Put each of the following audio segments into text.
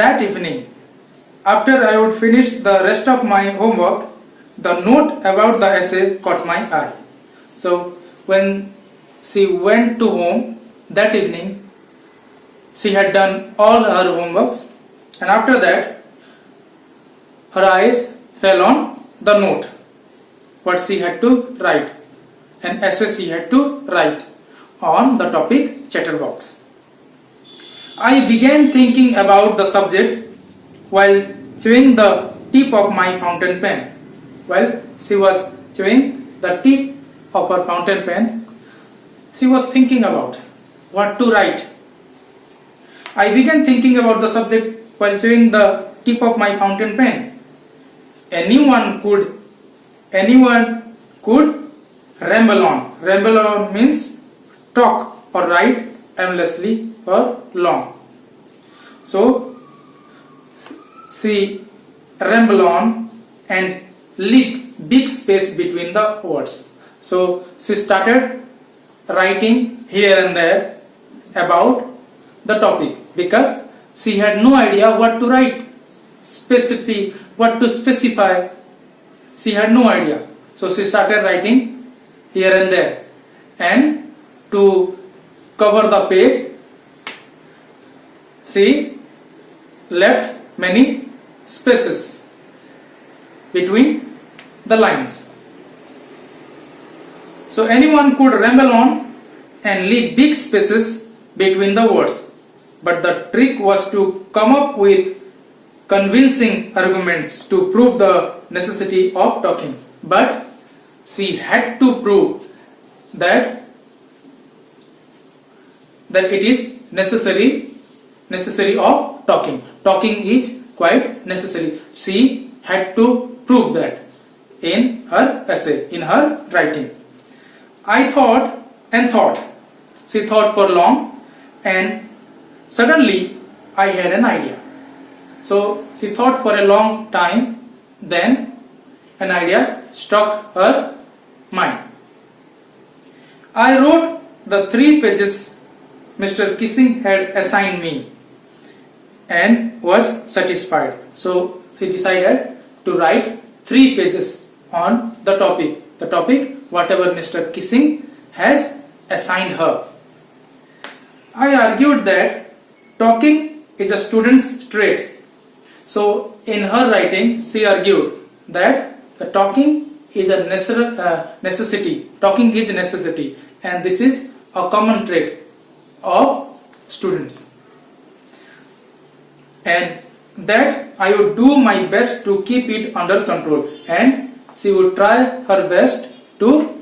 that evening, after I would finish the rest of my homework, the note about the essay caught my eye. So when she went to home that evening, she had done all her homeworks, and after that her eyes fell on the note, what she had to write, an essay she had to write on the topic chatterbox. I began thinking about the subject while chewing the tip of my fountain pen. While she was chewing the tip of her fountain pen, she was thinking about what to write. I began thinking about the subject while chewing the tip of my fountain pen. Anyone could ramble on. Ramble on means talk or write aimlessly or long. So she ramble on and leave big space between the words. So she started writing here and there about the topic because she had no idea what to write, what to specify. She had no idea. So she started writing here and there, and to cover the page, she left many spaces between the lines. So anyone could ramble on and leave big spaces between the words, but the trick was to come up with convincing arguments to prove the necessity of talking. But she had to prove that it is necessary of talking. Talking is quite necessary. She had to prove that in her essay, in her writing. I thought and thought. She thought for long, and suddenly I had an idea. So she thought for a long time, then an idea struck her mind. I wrote the 3 pages Mr. Kissing had assigned me and was satisfied. So she decided to write 3 pages on the topic whatever Mr. Kissing has assigned her. I argued that talking is a student's trait. So in her writing she argued that the talking is a necessity. Talking is a necessity, and this is a common trait of students, and that I would do my best to keep it under control, and she would try her best to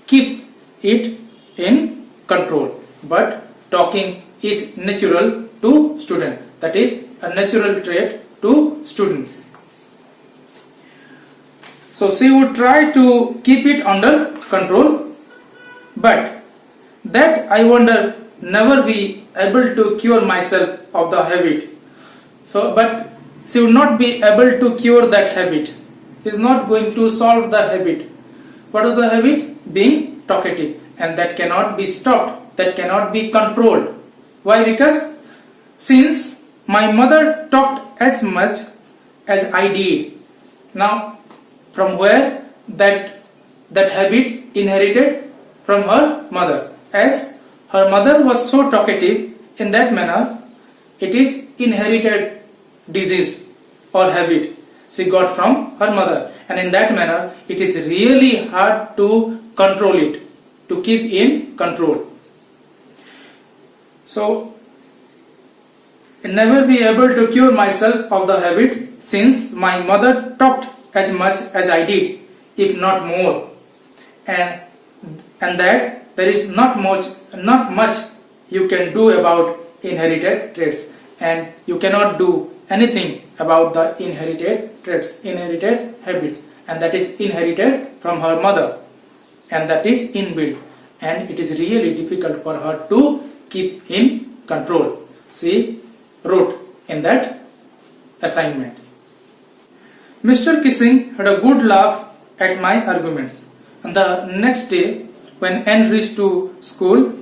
keep it in control. But talking is natural to student, that is a natural trait to students. So she would try to keep it under control, but that I wonder never be able to cure myself of the habit. But she would not be able to cure that habit. Is not going to solve the habit. What is the habit? Being talkative, and that cannot be stopped, that cannot be controlled. Why? Because since my mother talked as much as I did. Now, from where that habit inherited? From her mother. As her mother was so talkative in that manner, it is inherited disease or habit she got from her mother, and in that manner it is really hard to control it, to keep in control. So I never be able to cure myself of the habit since my mother talked as much as I did, if not more, and that there is not much you can do about inherited traits, and you cannot do anything about the inherited traits, inherited habits, and that is inherited from her mother, and that is inbuilt, and it is really difficult for her to keep in control. She wrote in that assignment. Mr. Kissing had a good laugh at my arguments, and the next day when Anne reached to school,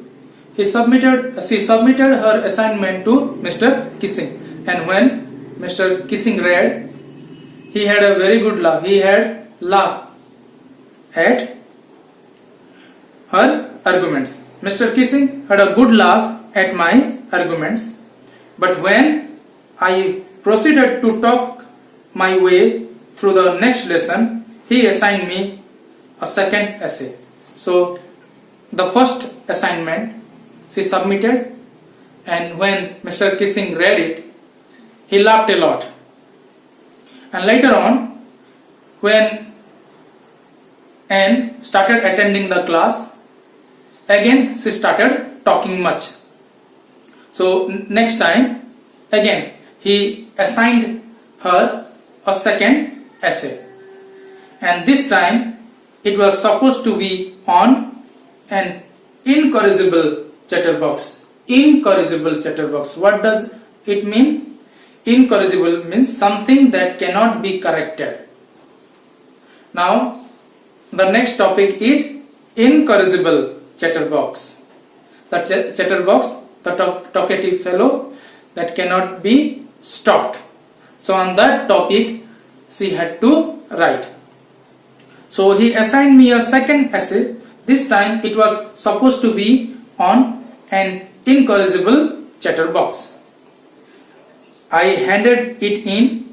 she submitted her assignment to Mr. Kissing, and when Mr. Kissing read, he had a very good laugh. He had laughed at her arguments. Mr. Kissing had a good laugh at my arguments. But when I proceeded to talk my way through the next lesson, he assigned me a second essay. So the first assignment she submitted, and when Mr. Kissing read it, he laughed a lot. And later on, when Anne started attending the class, again she started talking much. So next time, again he assigned her a second essay, and this time it was supposed to be on an incorrigible chatterbox. Incorrigible chatterbox. What does it mean? Incorrigible means something that cannot be corrected. Now the next topic is incorrigible chatterbox. The chatterbox, the talkative fellow that cannot be stopped. So on that topic she had to write. So he assigned me a second essay. This time it was supposed to be on an incorrigible chatterbox. I handed it in,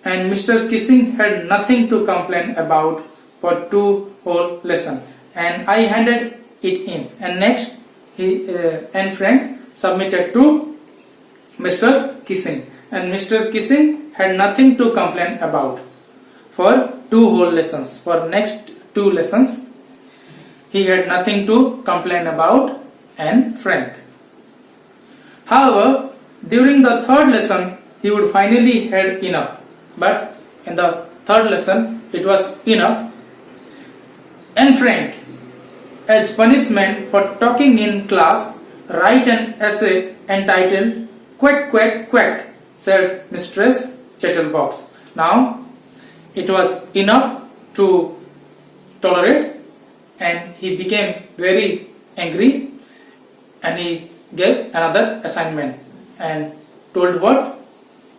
and Mr. Kissing had nothing to complain about for 2 whole lessons. And I handed it in, and next Anne Frank submitted to Mr. Kissing, and Mr. Kissing had nothing to complain about for 2 whole lessons. For next 2 lessons he had nothing to complain about Anne Frank. However, during the 3rd lesson he would finally had enough, but in the 3rd lesson it was enough. Anne Frank, as punishment for talking in class, write an essay entitled "Quack Quack Quack," said Mistress Chatterbox. Now it was enough to tolerate, and he became very angry, and he gave another assignment and told what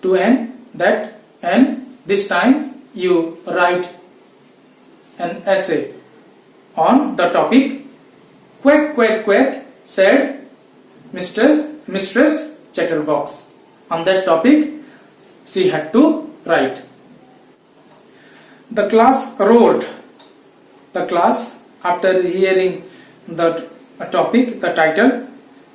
to Anne, that Anne, this time you write an essay on the topic "Quack Quack Quack," said Mistress Chatterbox. On that topic she had to write. The class roared. The class, after hearing the topic, the title,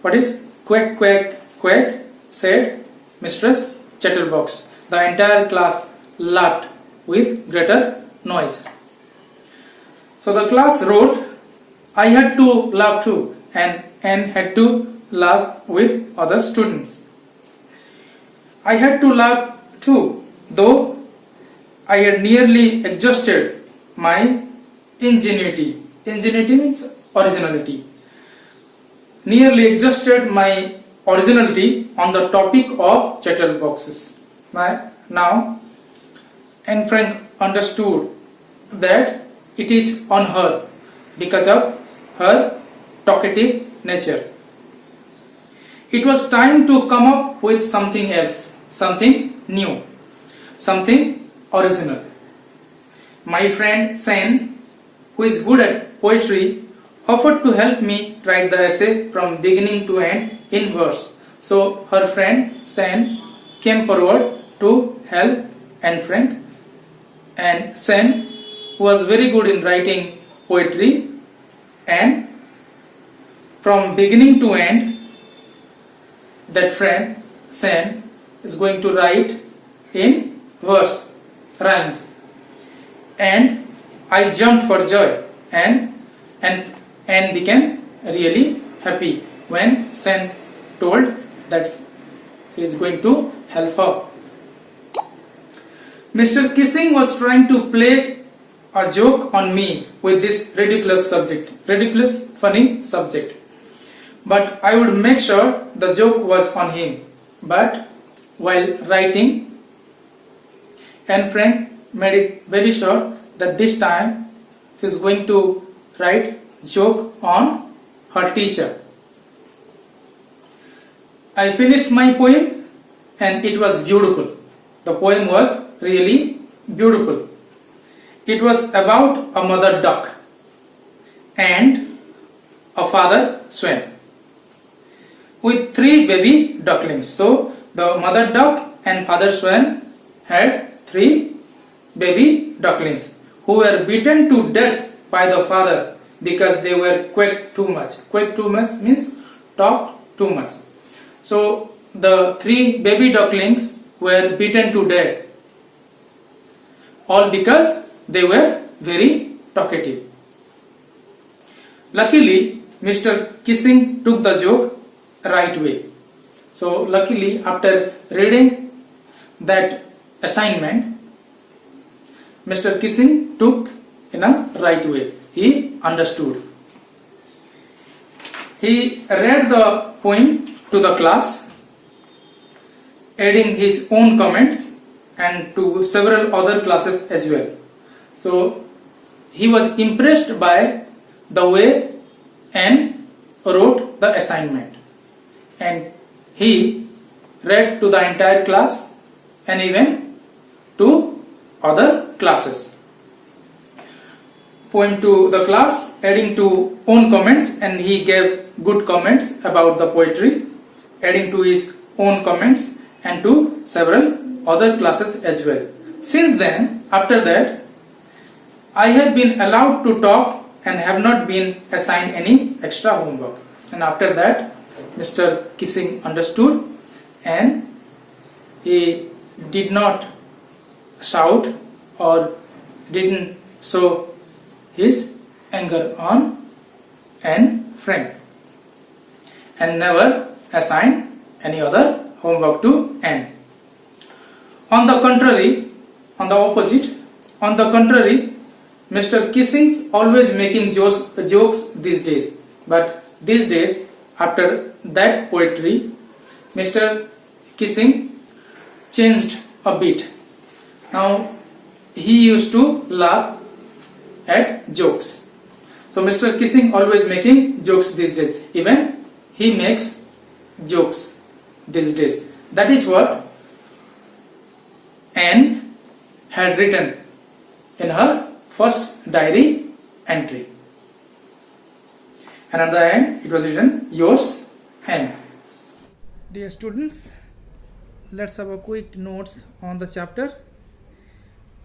what is "Quack Quack Quack," said Mistress Chatterbox. The entire class laughed with greater noise. So the class roared. I had to laugh too, and Anne had to laugh with other students. I had to laugh too, though I had nearly exhausted my ingenuity. Ingenuity means originality. Nearly exhausted my originality on the topic of chatterboxes. Now, Anne Frank understood that it is on her because of her talkative nature. It was time to come up with something else, something new, something original. My friend Sen, who is good at poetry, offered to help me write the essay from beginning to end in verse. So her friend Sen came forward to help Anne Frank, and Sen, who was very good in writing poetry, and from beginning to end that friend Sen is going to write in verse, rhymes. And I jumped for joy, and became really happy when Sen told that she is going to help her. Mr. Kissing was trying to play a joke on me with this ridiculous funny subject. But I would make sure the joke was on him. But while writing, Anne Frank made it very sure that this time she is going to write joke on her teacher. I finished my poem and it was beautiful. The poem was really beautiful. It was about a mother duck and a father swan with 3 baby ducklings. So the mother duck and father swan had 3 baby ducklings who were beaten to death by the father because they were quacked too much. Quack too much means talk too much. So the 3 baby ducklings were beaten to death, all because they were very talkative. Luckily, Mr. Kissing took the joke right way. So luckily, after reading that assignment, Mr. Kissing took in a right way. He understood. He read the poem to the class, adding his own comments and to several other classes as well. So he was impressed by the way Anne wrote the assignment, and he read to the entire class and even to other classes. Poem to the class, adding to own comments, and he gave good comments about the poetry, adding to his own comments and to several other classes as well. Since then, after that, I have been allowed to talk and have not been assigned any extra homework. And after that, Mr. Kissing understood and he did not shout or didn't show his anger on Anne Frank and never assigned any other homework to Anne. On the contrary, Mr. Kissing's always making jokes these days. But these days, after that poetry, Mr. Kissing changed a bit. Now he used to laugh at jokes. So Mr. Kissing always making jokes these days. Even he makes jokes these days. That is what Anne had written in her first diary entry. And at the end it was written, yours, Anne. Dear students, let's have a quick notes on the chapter.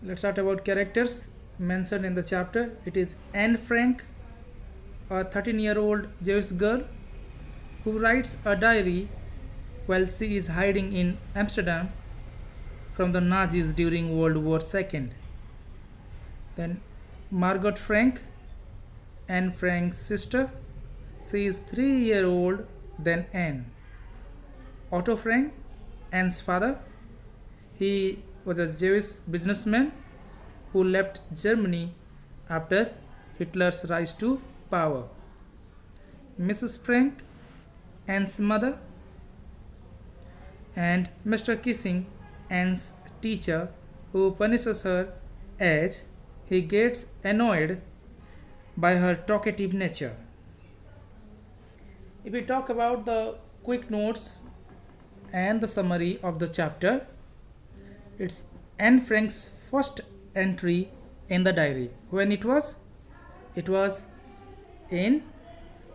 Let's start about characters mentioned in the chapter. It is Anne Frank, a 13-year-old Jewish girl who writes a diary while she is hiding in Amsterdam from the Nazis during World War II. Then Margot Frank, Anne Frank's sister. She is 3-year-old than Anne. Otto Frank, Anne's father. He was a Jewish businessman who left Germany after Hitler's rise to power. Mrs. Frank, Anne's mother. And Mr. Kissing, Anne's teacher, who punishes her as he gets annoyed by her talkative nature. If we talk about the quick notes and the summary of the chapter, it's Anne Frank's first entry in the diary. When it was? It was in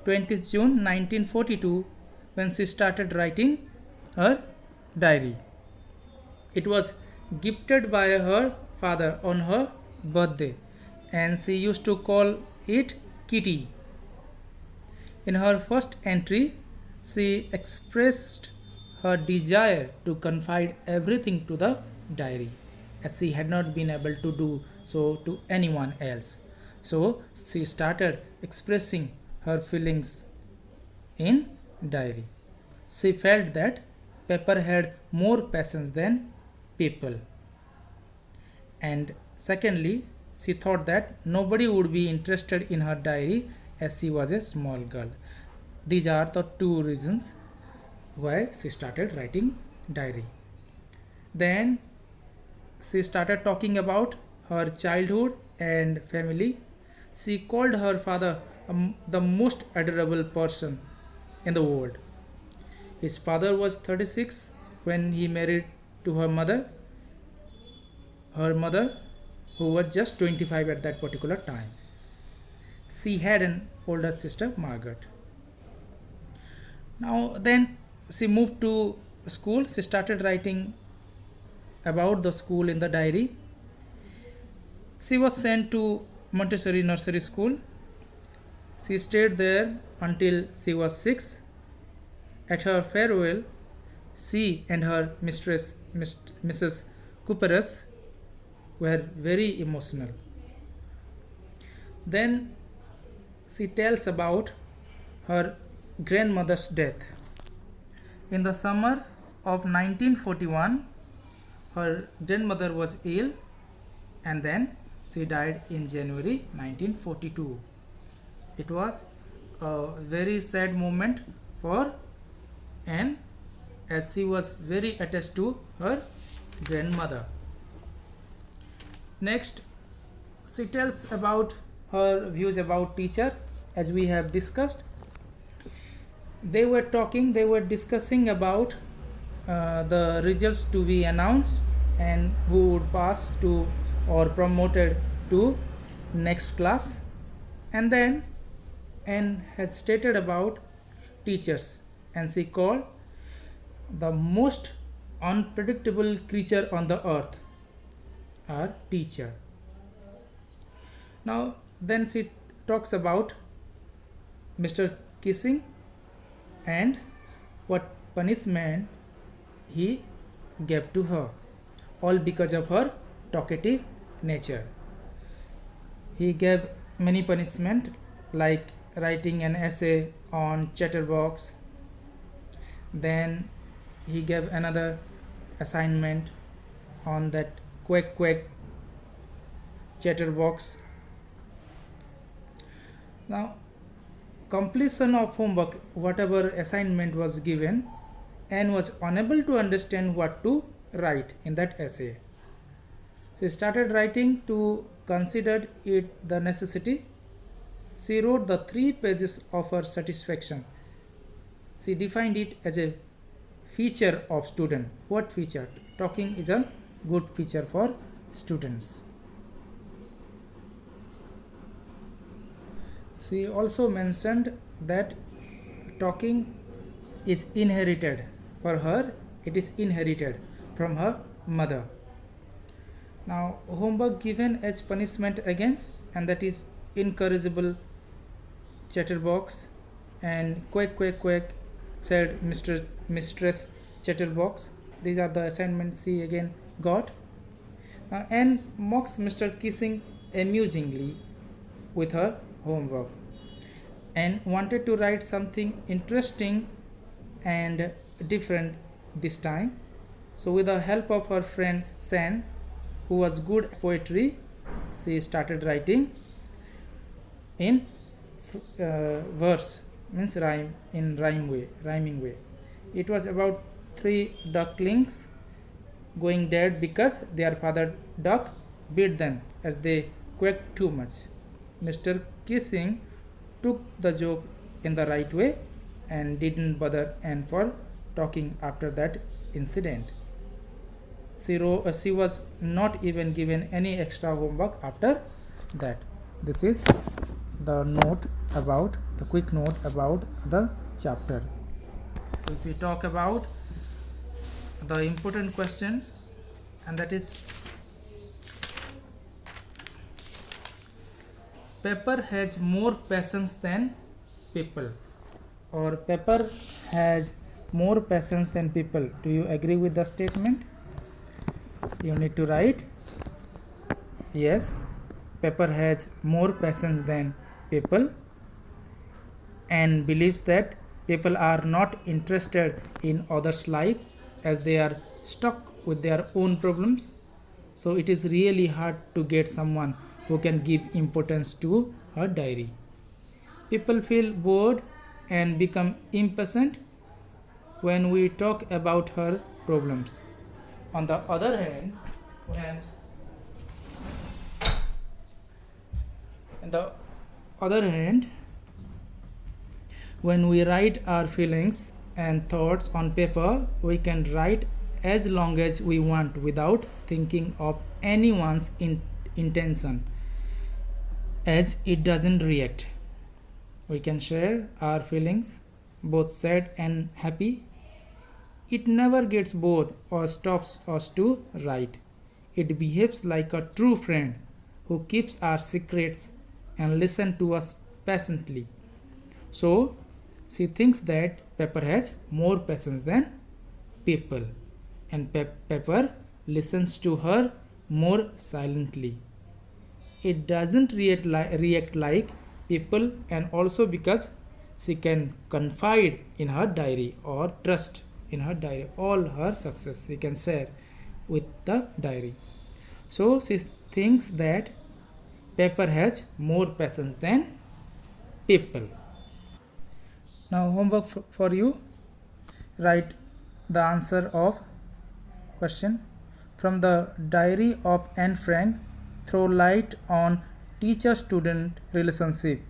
20th June 1942 when she started writing her diary. It was gifted by her father on her birthday and she used to call it Kitty. In her first entry, she expressed her desire to confide everything to the diary, as she had not been able to do so to anyone else. So she started expressing her feelings in diary. She felt that paper had more passions than people. And secondly, she thought that nobody would be interested in her diary as she was a small girl. These are the two reasons why she started writing diary. Then she started talking about her childhood and family. She called her father the most adorable person in the world. His father was 36 when he married to her mother, her mother, who was just 25 at that particular time. She had an older sister, Margaret. Now then she moved to school. She started writing about the school in the diary. She was sent to Montessori Nursery School. She stayed there until she was 6. At her farewell, she and her mistress, Mrs. Cooperus, were very emotional. Then she tells about her grandmother's death. In the summer of 1941, her grandmother was ill, and then she died in January 1942. It was a very sad moment for Anne, as she was very attached to her grandmother. Next, she tells about her views about teacher, as we have discussed. They were discussing about the results to be announced and who would pass to or promoted to next class. And then Anne had stated about teachers, and she called the most unpredictable creature on the earth our teacher. Now then she talks about Mr. Kissing and what punishment he gave to her, all because of her talkative nature. He gave many punishment, like writing an essay on chatterbox. Then he gave another assignment on that quack quack chatterbox. Now, completion of homework, whatever assignment was given, Anne was unable to understand what to write in that essay. She started writing to consider it the necessity. She wrote the 3 pages of her satisfaction. She defined it as a feature of student. What feature? Talking is a good feature for students. She also mentioned that talking is inherited. For her, it is inherited from her mother. Now, homework given as punishment again, and that is incorrigible chatterbox and quack quack quack, said Mistress Chatterbox. These are the assignments she again got. Now, Anne mocks Mr. Kissing amusingly with her homework and wanted to write something interesting and different this time. So with the help of her friend San, who was good at poetry, she started writing in verse, means rhyme, in rhyming way. It was about 3 ducklings going dead because their father duck beat them as they quacked too much. Mr. Kissing took the joke in the right way and didn't bother Anne for talking after that incident. She was not even given any extra homework after that. This is the quick note about the chapter. If we talk about the important question, and that is, Pepper has more patience than people, or Pepper has more patience than people. Do you agree with the statement? You need to write yes, Pepper has more patience than people, and believes that people are not interested in others' life as they are stuck with their own problems. So it is really hard to get someone who can give importance to her diary. People feel bored and become impatient when we talk about her problems. On the other hand, when we write our feelings and thoughts on paper, we can write as long as we want without thinking of anyone's intention, as it doesn't react. We can share our feelings, both sad and happy. It never gets bored or stops us to write. It behaves like a true friend who keeps our secrets and listens to us patiently. So, she thinks that Pepper has more patience than people, and Pepper listens to her more silently. It doesn't react like people, and also because she can confide in her diary or trust in her diary. All her success she can share with the diary. So she thinks that Pepper has more patience than people. Now homework for you. Write the answer of question. From the diary of Anne Frank, throw light on teacher-student relationship.